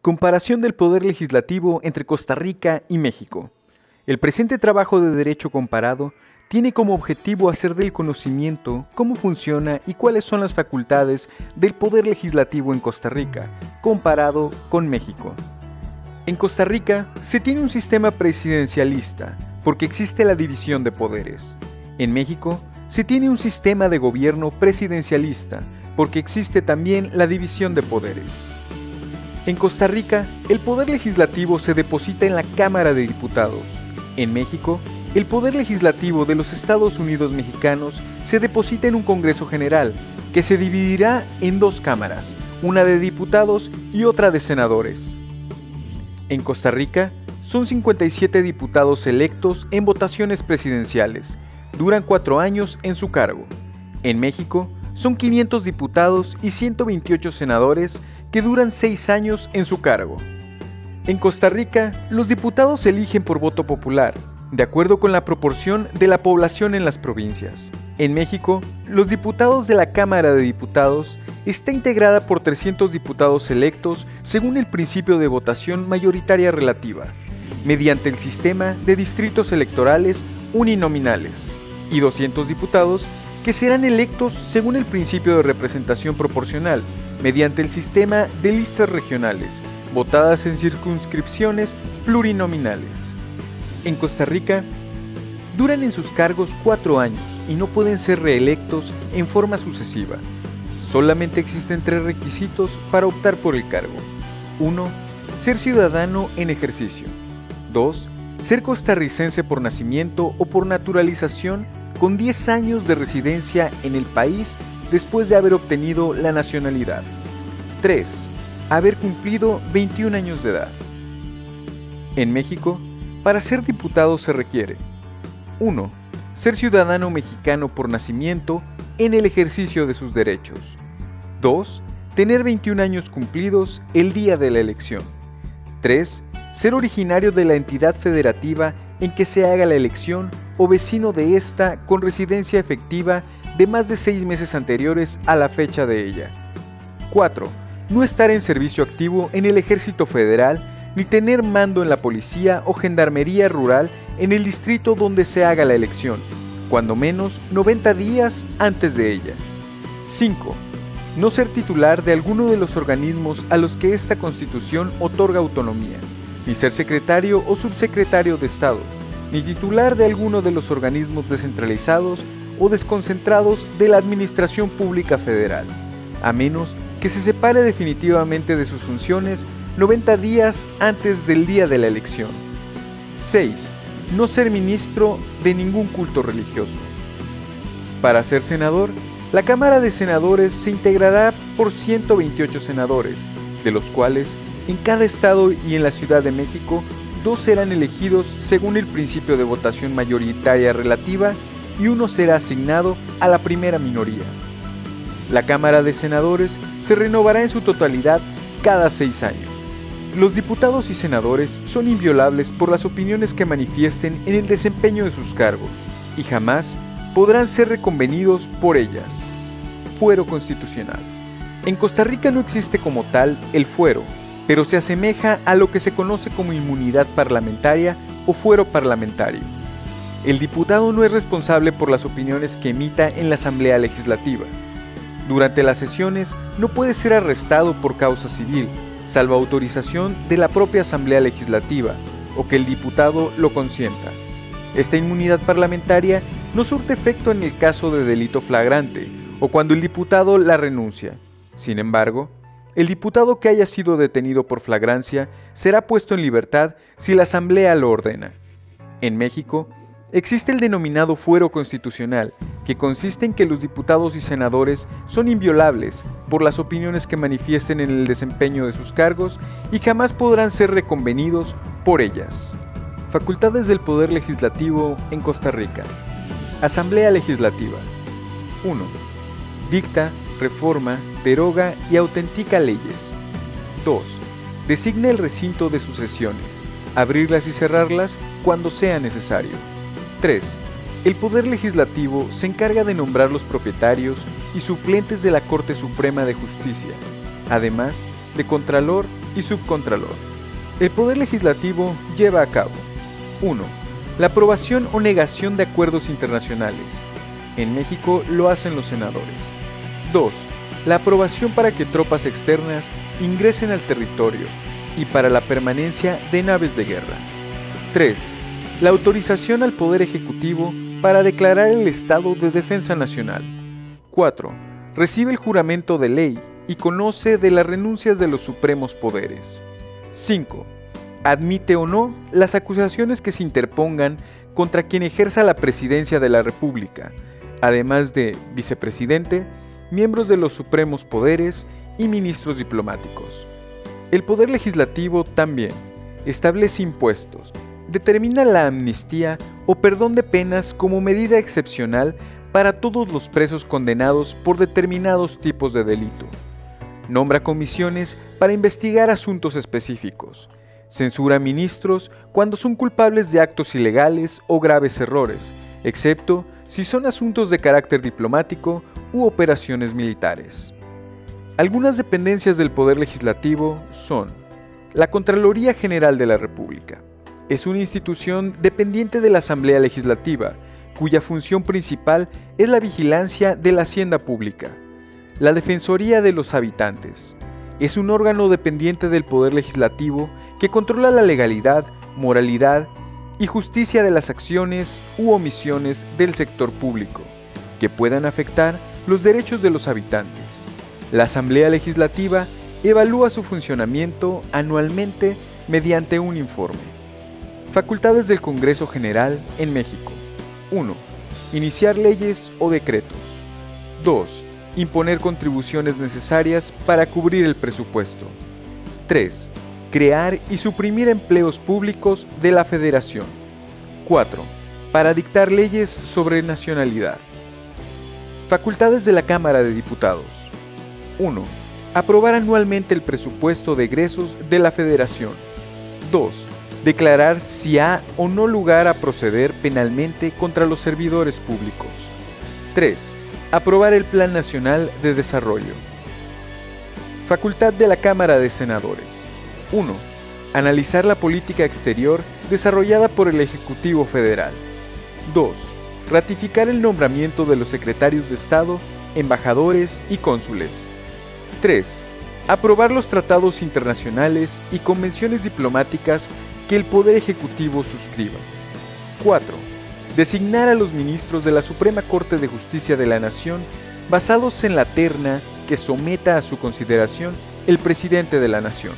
Comparación del poder legislativo entre Costa Rica y México. El presente trabajo de derecho comparado tiene como objetivo hacer del conocimiento cómo funciona y cuáles son las facultades del poder legislativo en Costa Rica, comparado con México. En Costa Rica se tiene un sistema presidencialista porque existe la división de poderes. En México se tiene un sistema de gobierno presidencialista porque existe también la división de poderes. En Costa Rica, el poder legislativo se deposita en la Cámara de Diputados. En México, el poder legislativo de los Estados Unidos mexicanos se deposita en un Congreso General, que se dividirá en dos cámaras, una de diputados y otra de senadores. En Costa Rica, son 57 diputados electos en votaciones presidenciales. Duran 4 años en su cargo. En México, son 500 diputados y 128 senadores que duran 6 años en su cargo. En Costa Rica, los diputados se eligen por voto popular, de acuerdo con la proporción de la población en las provincias. En México, los diputados de la Cámara de Diputados está integrada por 300 diputados electos según el principio de votación mayoritaria relativa, mediante el sistema de distritos electorales uninominales, y 200 diputados que serán electos según el principio de representación proporcional, mediante el sistema de listas regionales, votadas en circunscripciones plurinominales. En Costa Rica, duran en sus cargos 4 años y no pueden ser reelectos en forma sucesiva. Solamente existen 3 requisitos para optar por el cargo. 1. Ser ciudadano en ejercicio. 2. Ser costarricense por nacimiento o por naturalización con 10 años de residencia en el país después de haber obtenido la nacionalidad. 3. Haber cumplido 21 años de edad. En México, para ser diputado se requiere 1. Ser ciudadano mexicano por nacimiento en el ejercicio de sus derechos. 2. Tener 21 años cumplidos el día de la elección. 3. Ser originario de la entidad federativa en que se haga la elección o vecino de esta con residencia efectiva de más de 6 meses anteriores a la fecha de ella. 4. No estar en servicio activo en el Ejército Federal ni tener mando en la Policía o Gendarmería Rural en el distrito donde se haga la elección, cuando menos 90 días antes de ella. 5. No ser titular de alguno de los organismos a los que esta Constitución otorga autonomía, ni ser secretario o subsecretario de Estado, ni titular de alguno de los organismos descentralizados o desconcentrados de la Administración Pública Federal, a menos que se separe definitivamente de sus funciones 90 días antes del día de la elección. 6. No ser ministro de ningún culto religioso. Para ser senador, la Cámara de Senadores se integrará por 128 senadores, de los cuales en cada estado y en la Ciudad de México, 2 serán elegidos según el principio de votación mayoritaria relativa y 1 será asignado a la primera minoría. La Cámara de Senadores se renovará en su totalidad cada 6 años. Los diputados y senadores son inviolables por las opiniones que manifiesten en el desempeño de sus cargos y jamás podrán ser reconvenidos por ellas. Fuero constitucional. En Costa Rica no existe como tal el fuero, pero se asemeja a lo que se conoce como inmunidad parlamentaria o fuero parlamentario. El diputado no es responsable por las opiniones que emita en la Asamblea Legislativa. Durante las sesiones no puede ser arrestado por causa civil, salvo autorización de la propia Asamblea Legislativa o que el diputado lo consienta. Esta inmunidad parlamentaria no surte efecto en el caso de delito flagrante o cuando el diputado la renuncia. Sin embargo, el diputado que haya sido detenido por flagrancia será puesto en libertad si la Asamblea lo ordena. En México, existe el denominado fuero constitucional, que consiste en que los diputados y senadores son inviolables por las opiniones que manifiesten en el desempeño de sus cargos y jamás podrán ser reconvenidos por ellas. Facultades del Poder Legislativo en Costa Rica. Asamblea Legislativa. 1. Dicta, reforma, deroga y autentica leyes. 2. Designa el recinto de sus sesiones, abrirlas y cerrarlas cuando sea necesario. 3. El Poder Legislativo se encarga de nombrar los propietarios y suplentes de la Corte Suprema de Justicia, además de Contralor y subcontralor. El Poder Legislativo lleva a cabo 1. La aprobación o negación de acuerdos internacionales. En México lo hacen los senadores. 2. La aprobación para que tropas externas ingresen al territorio y para la permanencia de naves de guerra. 3. La autorización al Poder Ejecutivo para declarar el estado de defensa nacional. 4. Recibe el juramento de ley y conoce de las renuncias de los supremos poderes. 5. Admite o no las acusaciones que se interpongan contra quien ejerza la presidencia de la República, además de vicepresidente, miembros de los supremos poderes y ministros diplomáticos. El Poder Legislativo también establece impuestos, determina la amnistía o perdón de penas como medida excepcional para todos los presos condenados por determinados tipos de delito. Nombra comisiones para investigar asuntos específicos. Censura ministros cuando son culpables de actos ilegales o graves errores, excepto si son asuntos de carácter diplomático u operaciones militares. Algunas dependencias del Poder Legislativo son la Contraloría General de la República. Es una institución dependiente de la Asamblea Legislativa, cuya función principal es la vigilancia de la hacienda pública. La Defensoría de los Habitantes. Es un órgano dependiente del Poder Legislativo que controla la legalidad, moralidad y justicia de las acciones u omisiones del sector público, que puedan afectar los derechos de los habitantes. La Asamblea Legislativa evalúa su funcionamiento anualmente mediante un informe. Facultades del Congreso General en México. 1. Iniciar leyes o decretos. 2. Imponer contribuciones necesarias para cubrir el presupuesto. 3. Crear y suprimir empleos públicos de la Federación. 4. Para dictar leyes sobre nacionalidad. Facultades de la Cámara de Diputados. 1. Aprobar anualmente el presupuesto de egresos de la Federación. 2. Declarar si ha o no lugar a proceder penalmente contra los servidores públicos. 3. Aprobar el Plan Nacional de Desarrollo. Facultad de la Cámara de Senadores. 1. Analizar la política exterior desarrollada por el Ejecutivo Federal. 2. Ratificar el nombramiento de los secretarios de Estado, embajadores y cónsules. 3. Aprobar los tratados internacionales y convenciones diplomáticas que el Poder Ejecutivo suscriba. 4. Designar a los ministros de la Suprema Corte de Justicia de la Nación basados en la terna que someta a su consideración el presidente de la Nación.